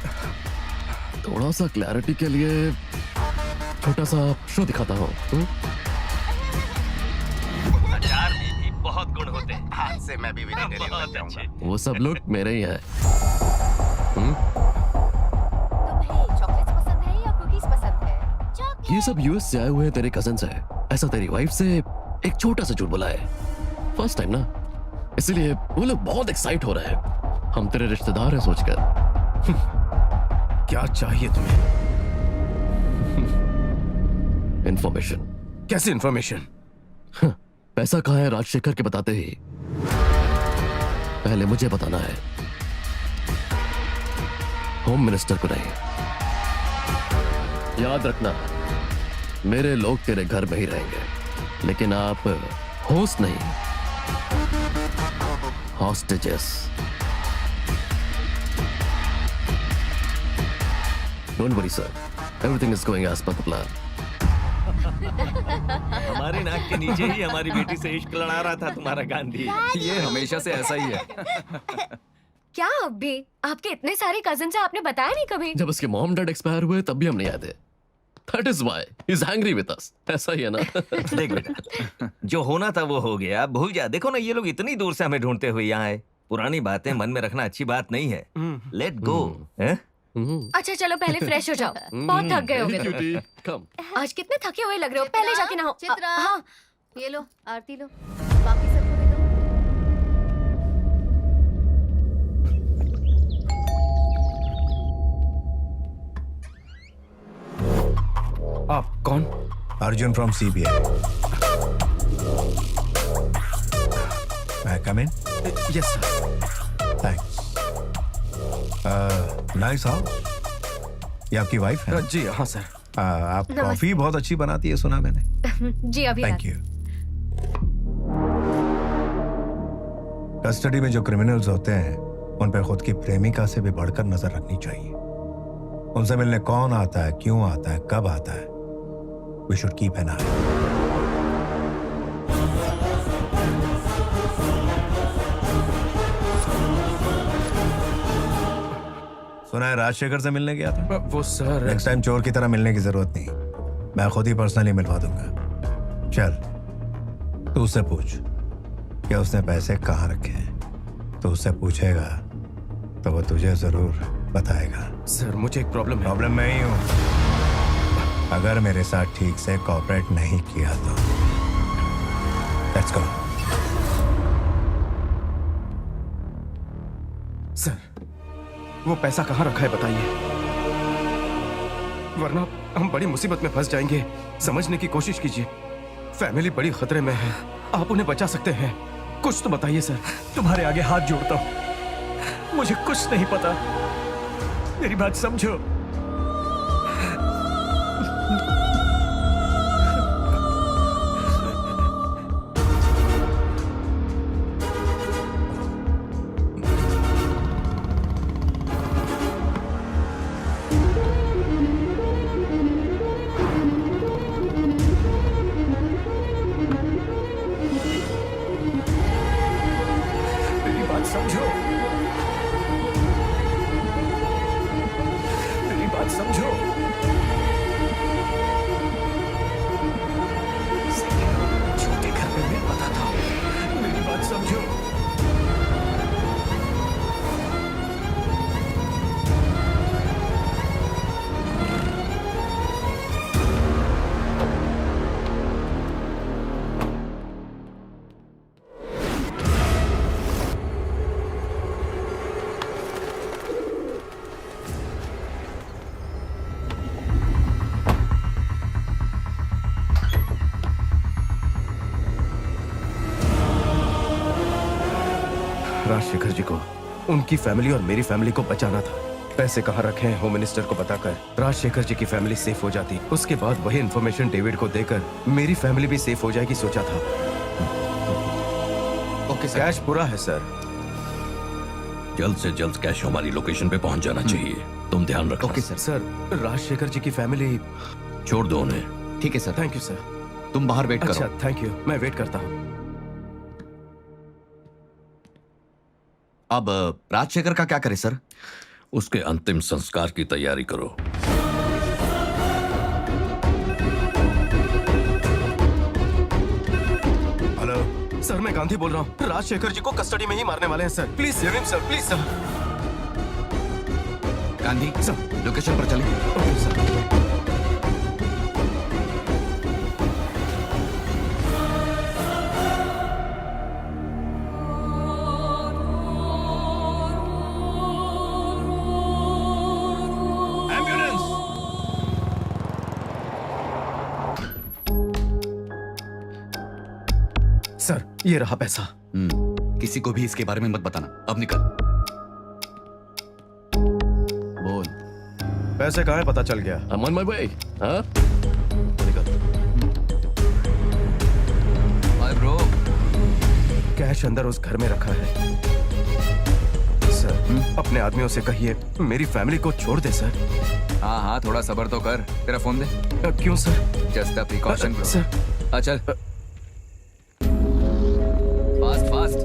थोड़ा सा क्लैरिटी के लिए छोटा सा शो दिखाता हूँ। अचार में भी बहुत गुण होते हैं। आज से मैं भी वेजिटेरियन बन जाऊंगा। वो सब लोग मेरे ही हैं। ये सब यूएस से आए हुए तेरे कजन्स है, ऐसा तेरी वाइफ से एक छोटा सा झूठ बोला है। फर्स्ट टाइम ना, इसलिए वो लोग बहुत एक्साइट हो रहे हैं। हम तेरे रिश्तेदार हैं सोचकर। क्या चाहिए तुम्हें? इंफॉर्मेशन। कैसी इंफॉर्मेशन? पैसा कहाँ है राजशेखर के बताते ही पहले मुझे बताना है, होम मिनिस्टर को नहीं। याद रखना, मेरे लोग तेरे घर में ही रहेंगे, लेकिन आप होस्ट नहीं, hostages. Don't worry sir, everything is going as per the plan. हमारे नाक के नीचे ही हमारी बेटी से इश्क लड़ा रहा था तुम्हारा गांधी। ये हमेशा से ऐसा ही है। क्या अब भी आपके इतने सारे कजिन से आपने बताया नहीं कभी? जब उसके मॉम डैड एक्सपायर हुए तब भी हम नहीं आए थे। That is why he's angry with us. ऐसा ही है ना? देख बेटा, जो होना था वो हो गया, भूल जा। देखो ना, ये लोग इतनी दूर से हमें ढूंढते हुए यहाँ आए। पुरानी बातें मन में रखना अच्छी बात नहीं है। Let go. अच्छा चलो पहले फ्रेश हो जाओ, बहुत थक गए होगे। आज कितने थके हुए लग रहे हो, पहले जाके नहाओ। हाँ ये लो आरती लो, बाकी सबको दे दो। आप कौन? Arjun from CBI. मैं come in? Yes sir. Thanks. Nice house. ये आपकी वाइफ है? जी हाँ सर। आप कॉफी बहुत अच्छी बनाती है, सुना मैंने। जी अभी। Thank you. कस्टडी में जो क्रिमिनल्स होते हैं उन पे खुद की प्रेमिका से भी बढ़कर नजर रखनी चाहिए। उनसे मिलने कौन आता है, क्यों आता है, कब आता है, वी शुड कीप एन आई। सुना है राजशेखर से मिलने गया था? वो सर, नेक्स्ट टाइम चोर की तरह मिलने की जरूरत नहीं, मैं खुद ही पर्सनली मिलवा दूंगा। चल तू उससे पूछ कि उसने पैसे कहाँ रखे हैं। तो उससे पूछेगा तो वो तुझे जरूर बताएगा। सर मुझे एक प्रॉब्लम है। प्रॉब्लम मैं ही हूं। अगर मेरे साथ ठीक से कोऑपरेट नहीं किया तो लेट्स गो। सर वो पैसा कहाँ रखा है बताइए, वरना हम बड़ी मुसीबत में फंस जाएंगे। समझने की कोशिश कीजिए, फैमिली बड़ी खतरे में है, आप उन्हें बचा सकते हैं। कुछ तो बताइए सर। तुम्हारे आगे हाथ जोड़ता हूं, मुझे कुछ नहीं पता, मेरी बात समझो। मेरी बात समझो, मेरी बात समझो। छोटे घर में मैं बताता हूं, मेरी बात समझो। राजशेखर जी को, उनकी फैमिली और मेरी फैमिली को बचाना था। पैसे कहाँ रखे हैं होम मिनिस्टर को बताकर राजशेखर जी की फैमिली सेफ हो जाती। उसके बाद वही इंफॉर्मेशन डेविड को देकर मेरी फैमिली भी सेफ हो जाएगी सोचा था। Okay sir. कैश पूरा है सर। जल्द से जल्द कैश हमारी लोकेशन पे पहुंच जाना चाहिए। तुम ध्यान रखो। Okay sir. सर राजशेखर जी की फैमिली छोड़ दो उन्हें। ठीक है सर। Thank you sir. तुम बाहर वेट करो। अच्छा थैंक यू, मैं वेट करता हूँ। अब राजशेखर का क्या करे सर? उसके अंतिम संस्कार की तैयारी करो। हेलो सर, मैं गांधी बोल रहा हूँ। राजशेखर जी को कस्टडी में ही मारने वाले हैं sir. Please hear him sir, please sir. Gandhi sir location पर चलिए। Okay sir. सर ये रहा पैसा। किसी को भी इसके बारे में मत बताना। अब निकल। बोल। पैसे कहाँ है पता चल गया? I'm on my way. हाँ? Hi bro. कैश अंदर उस घर में रखा है। सर अपने आदमियों से कहिए मेरी फैमिली को छोड़ दे सर। हाँ हाँ, थोड़ा सब्र तो कर। तेरा फोन दे। क्यों sir? Just a precaution bro. Sir चल fast fast.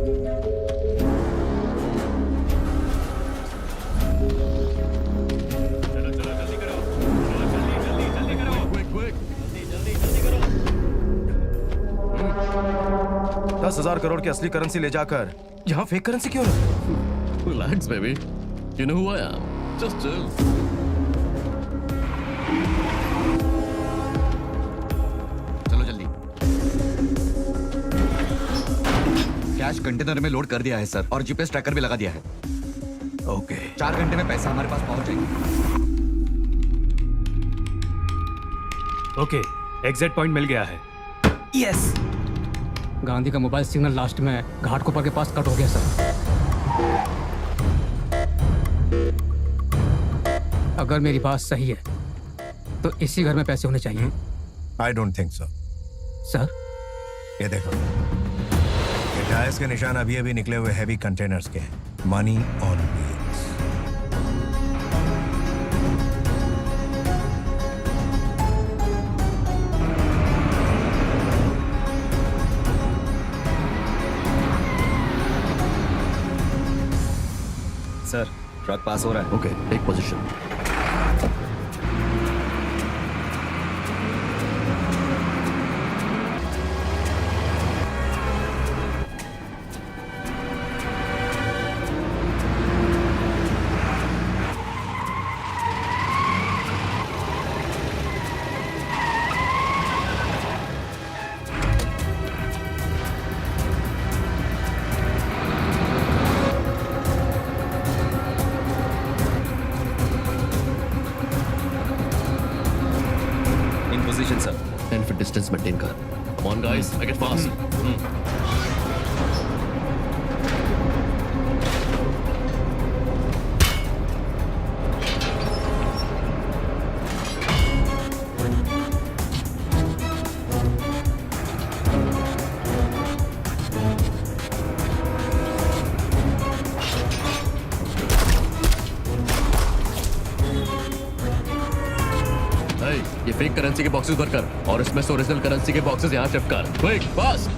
Quick, quick. 10,000 crore की असली करेंसी ले जाकर यहाँ फेक करेंसी क्यों रखी? Relax, baby. You know who I am. Just chill. चलो जल्दी। कैश कंटेनर में लोड कर दिया है सर, और जीपीएस ट्रैकर भी लगा दिया है। ओके। 4 घंटे में पैसा हमारे पास पहुंच जाएगा। ओके, एग्जिट पॉइंट मिल गया है। यस। गांधी का मोबाइल सिग्नल लास्ट में घाटकोपर के पास कट हो गया सर। अगर मेरी बात सही है तो इसी घर में पैसे होने चाहिए। I don't think so. Sir ये देखो, ये टायर्स के निशान अभी अभी निकले हुए हैवी कंटेनर्स के हैं। Money on wheels. Sir truck pass हो रहा है। Okay, take position. Position sir. 10 feet distance maintain कर। Come on guys, make it fast. Hey, ये फेक करेंसी के बॉक्सेस भर कर और इसमें से ओरिजिनल करेंसी के बॉक्सेस यहाँ शिफ्ट कर। Quick, fast.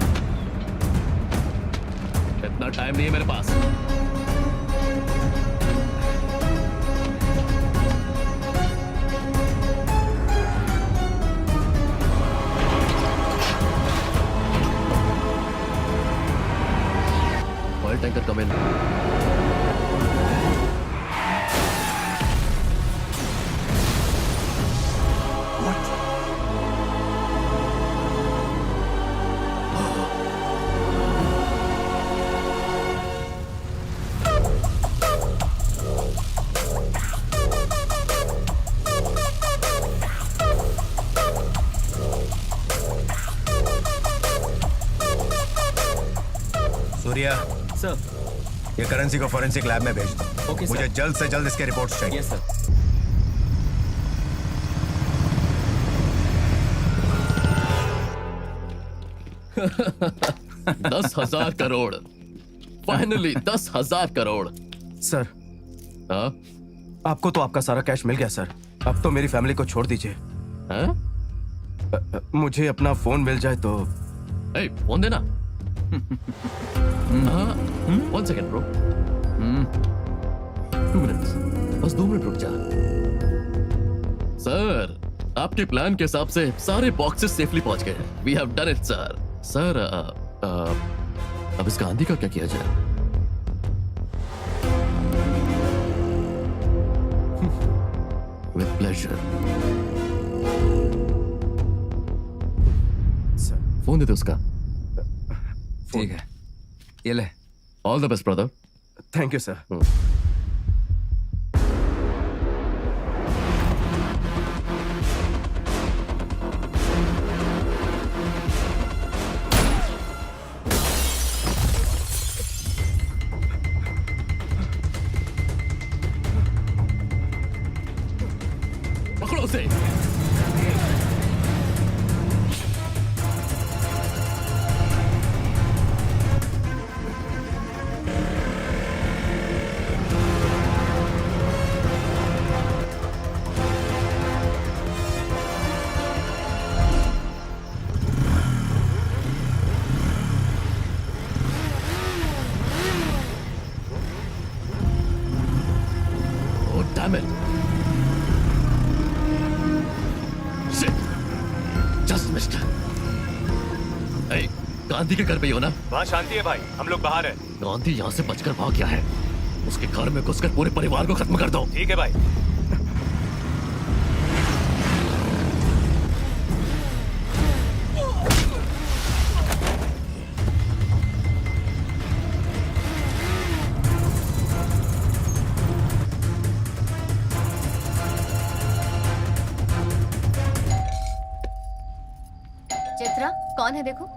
इतना टाइम नहीं है मेरे पास। ऑयल टैंकर कम इन। सूर्या सर, ये करेंसी को फॉरेंसिक लैब में भेज दो। ओके, मुझे सर। जल्द से जल्द इसके रिपोर्ट्स चाहिए। Yes sir. दस 10,000 करोड़। फाइनली 10,000 करोड़। सर हाँ? आपको तो आपका सारा कैश मिल गया सर। अब तो मेरी फैमिली को छोड़ दीजिए। मुझे अपना फोन मिल जाए तो। फोन देना। One second bro. 2 मिनट्स, बस 2 मिनट रुक जा। सर आपके प्लान के हिसाब से सारे बॉक्सेस सेफली पहुंच गए। We have done it sir. Sir अब इस गांधी का क्या किया जाए? With pleasure. फोन दे दो उसका। ठीक है, ये ले। All the best brother. Thank you sir. Gandhi के घर पे ही हो ना? वहाँ शांति है भाई, हम लोग बाहर है। गांधी यहाँ से बचकर भाग गया है। उसके घर में घुसकर पूरे परिवार को खत्म कर दो। ठीक है भाई। चित्रा कौन है देखो।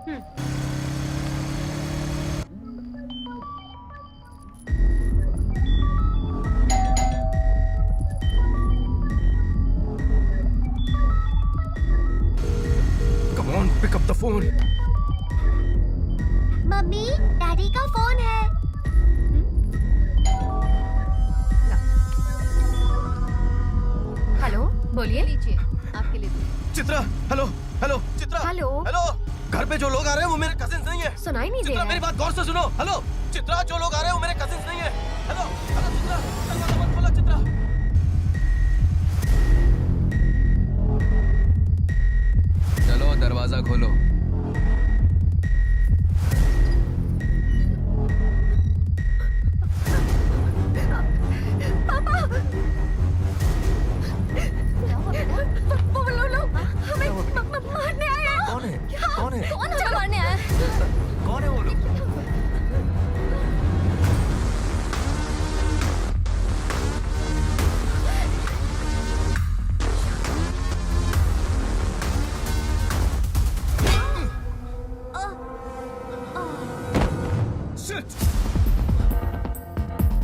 Come on, pick up the phone. Mummy, daddy का फोन है। हेलो, बोलिए। लीजिए, आपके लिए। Chitra, hello, hello, Chitra. Hello. Hello. घर पे जो लोग आ रहे हैं वो मेरे कजिन्स नहीं है। सुनाई नहीं दे चित्रा, रहा मेरी है। बात गौर से सुनो। हेलो, चित्रा, जो लोग आ रहे हैं वो मेरे कजिन्स नहीं है। हेलो, हेलो, चित्रा, दरवाजा मत खोलो, चित्रा। चलो दरवाजा खोलो। पापा, वो लोग हमें मारने आए हैं। कौन है? हाँ, कौन है? कौन हमें मारने आया है? कौन है वो लोग? Shit!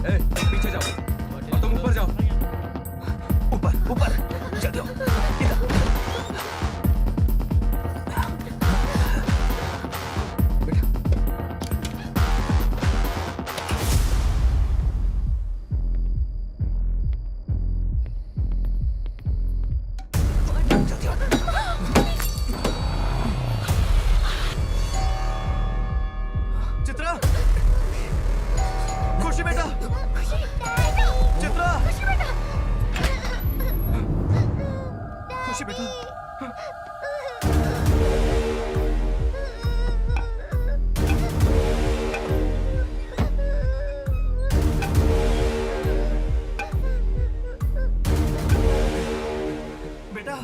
ए, पीछे जाओ और तुम ऊपर जाओ। ऊपर, ऊपर, जल्दी आओ। इधर। चित्रा, खुशी बेटा, चित्रा, खुशी बेटा। बेटा,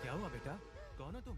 क्या हुआ बेटा? कौन हो तुम?